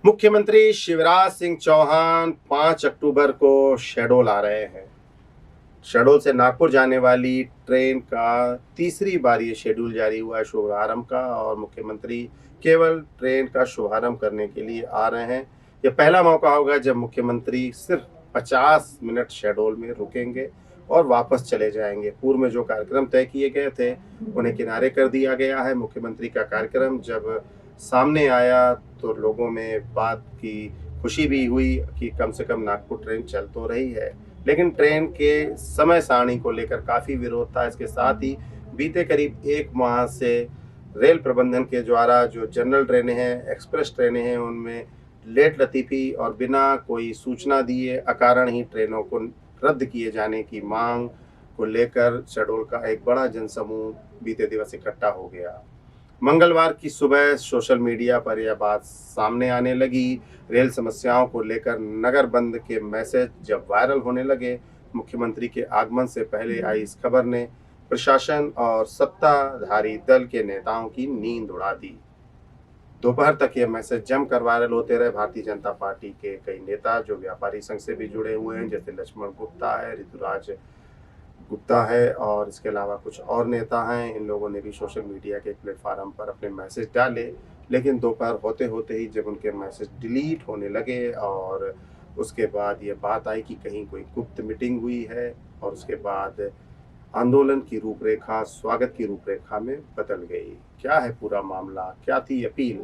मुख्यमंत्री शिवराज सिंह चौहान 5 अक्टूबर को शहडोल आ रहे हैं। शहडोल से नागपुर जाने वाली ट्रेन का तीसरी बार ये शेड्यूल जारी हुआ है शुभारंभ का, और मुख्यमंत्री केवल ट्रेन का शुभारंभ करने के लिए आ रहे हैं। यह पहला मौका होगा जब मुख्यमंत्री सिर्फ 50 मिनट शहडोल में रुकेंगे और वापस चले जाएंगे। पूर्व में जो कार्यक्रम तय किए गए थे उन्हें किनारे कर दिया गया है। मुख्यमंत्री का कार्यक्रम जब सामने आया तो लोगों में बात की खुशी भी हुई कि कम से कम नागपुर ट्रेन चल तो रही है, लेकिन ट्रेन के समय सारणी को लेकर काफ़ी विरोध था। इसके साथ ही बीते करीब 1 माह से रेल प्रबंधन के द्वारा जो जनरल ट्रेनें हैं, एक्सप्रेस ट्रेनें हैं, उनमें लेट लतीफ़ी और बिना कोई सूचना दिए अकारण ही ट्रेनों को रद्द किए जाने की मांग को लेकर शहडोल का एक बड़ा जनसमूह बीते दिवस इकट्ठा हो गया। मंगलवार की सुबह सोशल मीडिया पर यह बात सामने आने लगी। रेल समस्याओं को लेकर नगर बंद के मैसेज जब वायरल होने लगे, मुख्यमंत्री के आगमन से पहले आई इस खबर ने प्रशासन और सत्ताधारी दल के नेताओं की नींद उड़ा दी। दोपहर तक यह मैसेज जमकर वायरल होते रहे। भारतीय जनता पार्टी के कई नेता जो व्यापारी संघ से भी जुड़े हुए हैं, जैसे लक्ष्मण गुप्ता है, ऋतुराज गुप्ता है, और इसके अलावा कुछ और नेता हैं, इन लोगों ने भी सोशल मीडिया के प्लेटफार्म पर अपने मैसेज डाले। लेकिन दोपहर होते होते ही जब उनके मैसेज डिलीट होने लगे और उसके बाद ये बात आई कि कहीं कोई गुप्त मीटिंग हुई है, और उसके बाद आंदोलन की रूपरेखा स्वागत की रूपरेखा में बदल गई। क्या है पूरा मामला, क्या थी अपील?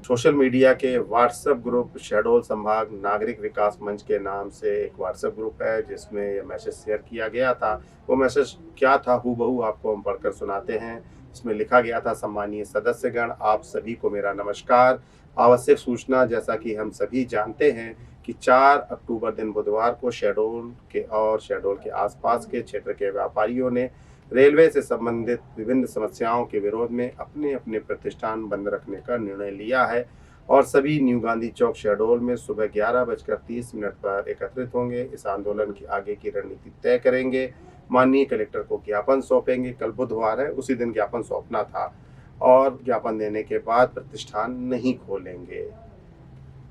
सोशल मीडिया के व्हाट्सएप ग्रुप शहडोल संभाग नागरिक विकास मंच के नाम से एक व्हाट्सएप ग्रुप है जिसमें यह मैसेज शेयर किया गया था। वो मैसेज क्या था हूबहू आपको हम पढ़कर सुनाते हैं। इसमें लिखा गया था, सम्मानीय सदस्यगण, आप सभी को मेरा नमस्कार। आवश्यक सूचना, जैसा कि हम सभी जानते हैं कि 4 अक्टूबर दिन बुधवार को शहडोल के और शहडोल के आसपास के क्षेत्र के व्यापारियों ने रेलवे से संबंधित विभिन्न समस्याओं के विरोध में अपने अपने प्रतिष्ठान बंद रखने का निर्णय लिया है, और सभी न्यू गांधी चौक शहडोल में सुबह 11:30 पर एकत्रित होंगे। इस आंदोलन की आगे की रणनीति तय करेंगे। माननीय कलेक्टर को ज्ञापन सौंपेंगे। कल बुधवार है, उसी दिन ज्ञापन सौंपना था, और ज्ञापन देने के बाद प्रतिष्ठान नहीं खोलेंगे।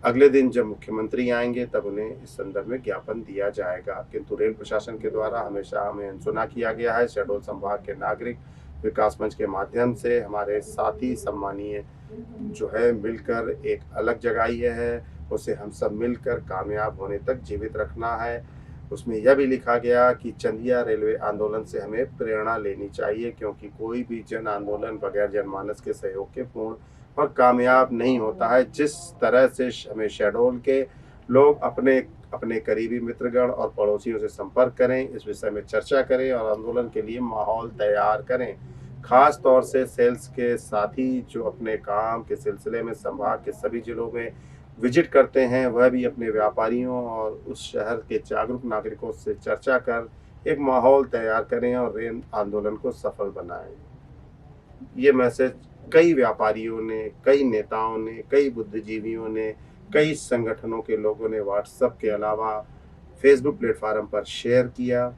अगले दिन जब मुख्यमंत्री आएंगे तब उन्हें इस संदर्भ में ज्ञापन दिया जाएगा। किंतु रेल प्रशासन के द्वारा हमेशा हमें अनसुना किया गया है। शहडोल संभाग के नागरिक विकास मंच के माध्यम से हमारे साथी सम्मानीय जो है मिलकर एक अलग जगाई है, उसे हम सब मिलकर कामयाब होने तक जीवित रखना है। उसमें यह भी लिखा गया कि चंदिया रेलवे आंदोलन से हमें प्रेरणा लेनी चाहिए, क्योंकि कोई भी जन आंदोलन बगैर जनमानस के सहयोग के पूर्ण और कामयाब नहीं होता है। जिस तरह से हमें शहडोल के लोग अपने अपने करीबी मित्रगण और पड़ोसियों से संपर्क करें, इस विषय में चर्चा करें और आंदोलन के लिए माहौल तैयार करें। खास तौर से सेल्स के साथी जो अपने काम के सिलसिले में संभाग के सभी जिलों में विजिट करते हैं, वह भी अपने व्यापारियों और उस शहर के जागरूक नागरिकों से चर्चा कर एक माहौल तैयार करें और रेल आंदोलन को सफल बनाएं। ये मैसेज कई व्यापारियों ने, कई नेताओं ने, कई बुद्धिजीवियों ने, कई संगठनों के लोगों ने व्हाट्सएप के अलावा फेसबुक प्लेटफार्म पर शेयर किया।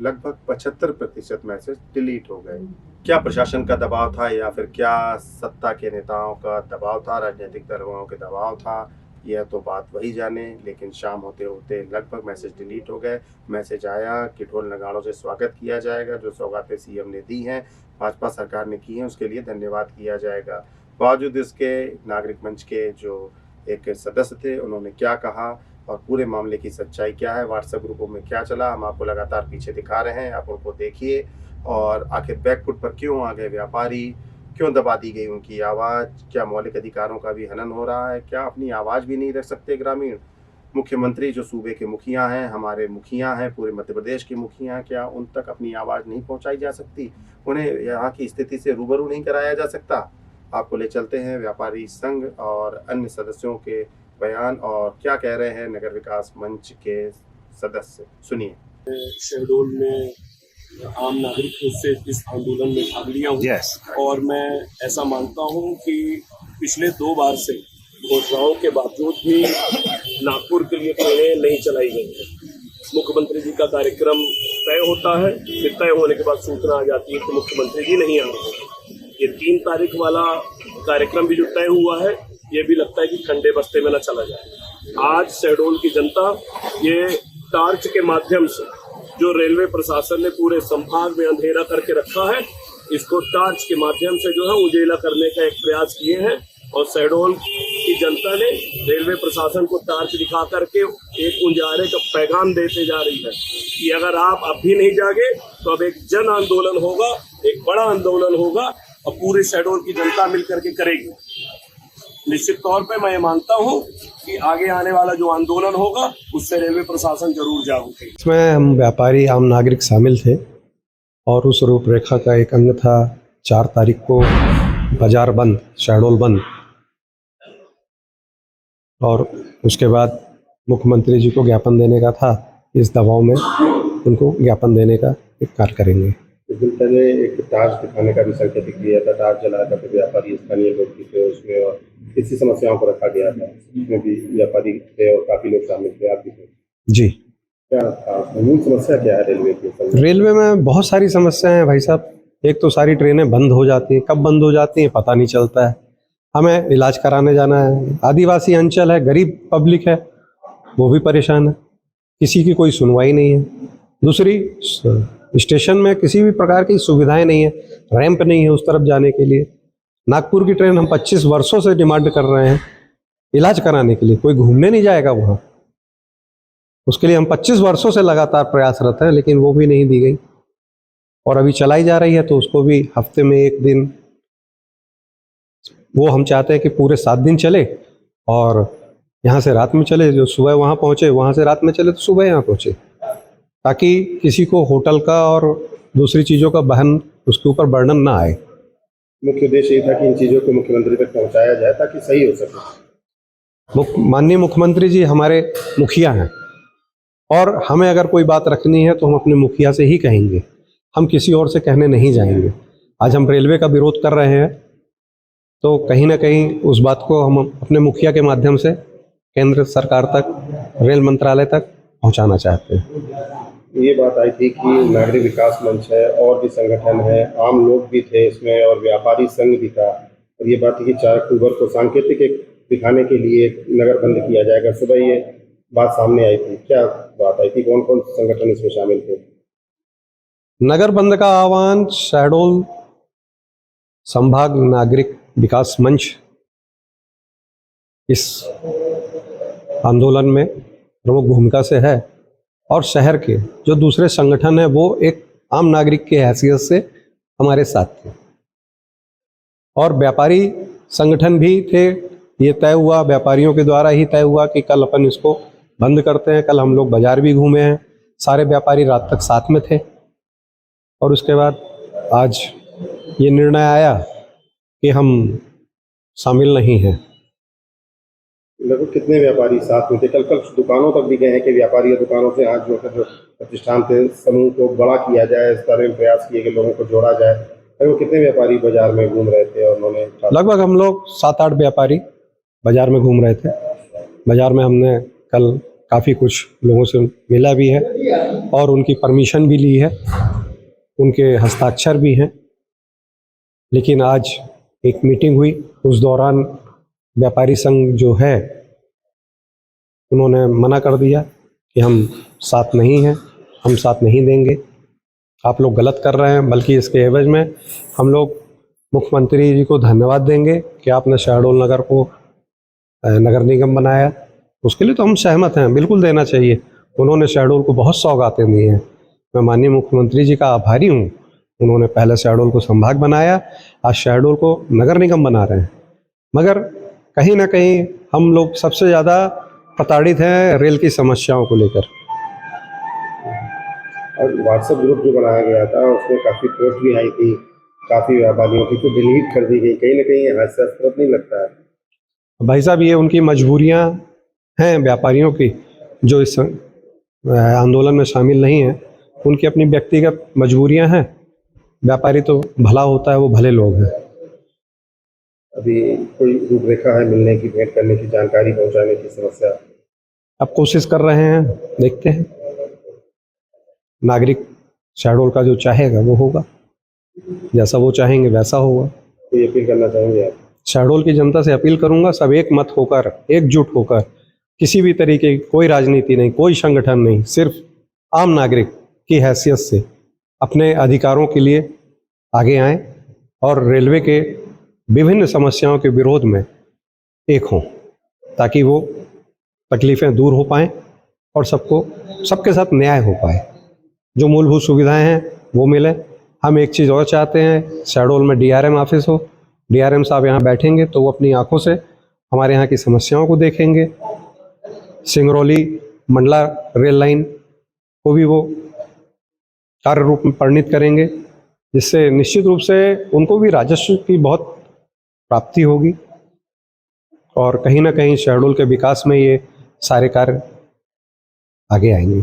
लगभग 75% मैसेज डिलीट हो गए। क्या प्रशासन का दबाव था या फिर क्या सत्ता के नेताओं का दबाव था, राजनीतिक दलों के दबाव था, यह तो बात वही जाने। लेकिन शाम होते होते लगभग मैसेज डिलीट हो गए। मैसेज आया कि ढोल नगाड़ों से स्वागत किया जाएगा। जो सौगातें सीएम ने दी हैं, भाजपा सरकार ने की हैं, उसके लिए धन्यवाद किया जाएगा। बावजूद इसके नागरिक मंच के जो एक सदस्य थे, उन्होंने क्या कहा और पूरे मामले की सच्चाई क्या है, व्हाट्सएप ग्रुपों में क्या चला, हम आपको लगातार पीछे दिखा रहे हैं। आप उनको देखिए, और आखिर बैकफुट पर क्यों आ गए व्यापारी, क्यों दबा दी गई उनकी आवाज़, क्या मौलिक अधिकारों का भी हनन हो रहा है, क्या अपनी आवाज़ भी नहीं रख सकते ग्रामीण? मुख्यमंत्री जो सूबे के मुखिया हैं, हमारे मुखिया हैं, पूरे मध्य प्रदेश के मुखिया हैं, क्या उन तक अपनी आवाज़ नहीं पहुंचाई जा सकती? उन्हें यहाँ की स्थिति से रूबरू नहीं कराया जा सकता? आपको ले चलते हैं व्यापारी संघ और अन्य सदस्यों के बयान और क्या कह रहे हैं नगर विकास मंच के सदस्य। सुनिए। शहडोल में आम नागरिक रूप से इस आंदोलन में भाग लिया हूँ और मैं ऐसा मानता हूँ कि पिछले 2 बार से घोषणाओं के बावजूद भी नागपुर के लिए ट्रेनें नहीं चलाई गई हैं। मुख्यमंत्री जी का कार्यक्रम तय होता है, फिर तय होने के बाद सूचना आ जाती है कि मुख्यमंत्री जी नहीं आ रहे हैं। ये 3 तारीख वाला कार्यक्रम भी जो तय हुआ है ये भी लगता है कि ठंडे बस्ते में न चला जाए। आज शहडोल की जनता ये टार्च के माध्यम से, जो रेलवे प्रशासन ने पूरे संभाग में अंधेरा करके रखा है, इसको टार्च के माध्यम से जो है उजेला करने का एक प्रयास किए हैं। और शहडोल की जनता ने रेलवे प्रशासन को टार्च दिखा करके एक उजाले का पैगाम देते जा रही है कि अगर आप अब भी नहीं जागे तो अब एक जन आंदोलन होगा, एक बड़ा आंदोलन होगा और पूरे शहडोल की जनता मिलकर के करेगी। निश्चित तौर पे मैं ये मानता हूँ कि आगे आने वाला जो आंदोलन होगा उससे रेलवे प्रशासन जरूर जागरूक है। इसमें हम व्यापारी आम नागरिक शामिल थे और उस रूपरेखा का एक अंग था 4 तारीख को बाजार बंद, शहडोल बंद, और उसके बाद मुख्यमंत्री जी को ज्ञापन देने का था। इस दबाव में उनको ज्ञापन देने का एक कार्य करेंगे। कुछ दिन पहले एक टार्च दिखाने का भी संकेत दिया था, टार्च जलाकर के व्यापारी स्थानीय लोग भी थे उसमें और इसी समस्याओं को रखा गया था। उसमें भी व्यापारी थे और काफी लोग शामिल थे, आप भी थे जी। क्या मूल समस्या क्या है रेलवे की? रेलवे में बहुत सारी समस्याएं हैं भाई साहब। एक तो सारी ट्रेनें बंद हो जाती हैं, कब बंद हो जाती हैं पता नहीं चलता है। हमें इलाज कराने जाना है, आदिवासी अंचल है, गरीब पब्लिक है, वो भी परेशान है, किसी की कोई सुनवाई नहीं है। दूसरी, स्टेशन में किसी भी प्रकार की सुविधाएं नहीं है, रैंप नहीं है उस तरफ जाने के लिए। नागपुर की ट्रेन हम 25 वर्षों से डिमांड कर रहे हैं इलाज कराने के लिए, कोई घूमने नहीं जाएगा वहाँ। उसके लिए हम 25 वर्षों से लगातार प्रयासरत हैं, लेकिन वो भी नहीं दी गई और अभी चलाई जा रही है। तो उसको भी हफ्ते में 1 दिन, वो हम चाहते हैं कि पूरे 7 दिन चले और यहाँ से रात में चले, जो सुबह वहाँ पहुँचे, वहाँ से रात में चले तो सुबह यहाँ पहुँचे, ताकि किसी को होटल का और दूसरी चीज़ों का बहन उसके ऊपर बर्डन ना आए। मुख्य उद्देश्य ये था कि इन चीज़ों को मुख्यमंत्री तक पहुँचाया जाए ताकि सही हो सके। माननीय मुख्यमंत्री जी हमारे मुखिया हैं और हमें अगर कोई बात रखनी है तो हम अपने मुखिया से ही कहेंगे, हम किसी और से कहने नहीं जाएंगे। आज हम रेलवे का विरोध कर रहे हैं तो कहीं ना कहीं उस बात को हम अपने मुखिया के माध्यम से केंद्र सरकार तक, रेल मंत्रालय तक पहुंचाना चाहते हैं। ये बात आई थी कि नागरिक विकास मंच है और भी संगठन है, आम लोग भी थे इसमें और व्यापारी संघ भी था, और ये बात थी कि 4 अक्टूबर को सांकेतिक एक दिखाने के लिए नगर बंद किया जाएगा। सुबह ये बात सामने आई थी, क्या बात आई थी, कौन कौन संगठन इसमें शामिल थे? नगर बंद का आह्वान शहडोल संभाग नागरिक विकास मंच इस आंदोलन में प्रमुख भूमिका से है और शहर के जो दूसरे संगठन है वो एक आम नागरिक के हैसियत से हमारे साथ थे और व्यापारी संगठन भी थे। ये तय हुआ, व्यापारियों के द्वारा ही तय हुआ कि कल अपन इसको बंद करते हैं। कल हम लोग बाजार भी घूमे हैं, सारे व्यापारी रात तक साथ में थे और उसके बाद आज ये निर्णय आया कि हम शामिल नहीं हैं। लगभग कितने व्यापारी साथ में थे? कल दुकानों तक भी गए हैं कि व्यापारी या दुकानों से आज जो प्रतिष्ठान थे समूह को बड़ा किया जाए, इस तरह में प्रयास किए कि लोगों को जोड़ा जाए। लगभग कितने व्यापारी बाजार में घूम रहे थे? और उन्होंने लगभग हम लोग 7-8 व्यापारी बाजार में घूम रहे थे। बाजार में हमने कल काफ़ी कुछ लोगों से मिला भी है और उनकी परमिशन भी ली है, उनके हस्ताक्षर भी हैं। लेकिन आज एक मीटिंग हुई, उस दौरान व्यापारी संघ जो है उन्होंने मना कर दिया कि हम साथ नहीं हैं, हम साथ नहीं देंगे, आप लोग गलत कर रहे हैं। बल्कि इसके एवज में हम लोग मुख्यमंत्री जी को धन्यवाद देंगे कि आपने शहडोल नगर को नगर निगम बनाया। उसके लिए तो हम सहमत हैं, बिल्कुल देना चाहिए। उन्होंने शहडोल को बहुत सौगातें दी हैं। मैं माननीय मुख्यमंत्री जी का आभारी हूँ। उन्होंने पहले शहडोल को संभाग बनाया, आज शहडोल को नगर निगम बना रहे हैं। मगर कहीं ना कहीं हम लोग सबसे ज़्यादा प्रताड़ित हैं रेल की समस्याओं को लेकर। और व्हाट्सएप ग्रुप जो बनाया गया था उसमें काफ़ी पोस्ट भी आई थी काफ़ी व्यापारियों की, तो डिलीट कर दी गई। कहीं ना कहीं हास्यास्पद नहीं लगता है? भाई साहब, ये उनकी मजबूरियां हैं व्यापारियों की, जो इस आंदोलन में शामिल नहीं हैं। उनकी अपनी व्यक्तिगत मजबूरियां हैं। व्यापारी तो भला होता है, वो भले लोग हैं। अभी कोई रूपरेखा है मिलने की, भेंट करने की, जानकारी पहुंचाने की? समस्या अब कोशिश कर रहे हैं, देखते हैं। नागरिक शहडोल का जो चाहेगा वो होगा, जैसा वो चाहेंगे वैसा होगा। कोई अपील करना चाहेंगे आप? शहडोल की जनता से अपील करूंगा, सब एक मत होकर, एकजुट होकर, किसी भी तरीके की कोई राजनीति नहीं, कोई संगठन नहीं, सिर्फ आम नागरिक की हैसियत से अपने अधिकारों के लिए आगे आएं और रेलवे के विभिन्न समस्याओं के विरोध में एक हों, ताकि वो तकलीफ़ें दूर हो पाएं और सबके साथ न्याय हो पाए, जो मूलभूत सुविधाएं हैं वो मिले। हम एक चीज़ और चाहते हैं, शहडोल में डीआरएम ऑफिस हो, डीआरएम साहब यहाँ बैठेंगे तो वो अपनी आंखों से हमारे यहाँ की समस्याओं को देखेंगे। सिंगरौली मंडला रेल लाइन को भी वो कार्य रूप में परिणित करेंगे, जिससे निश्चित रूप से उनको भी राजस्व की बहुत प्राप्ति होगी और कहीं ना कहीं शहडोल के विकास में ये सारे कार्य आगे आएंगे।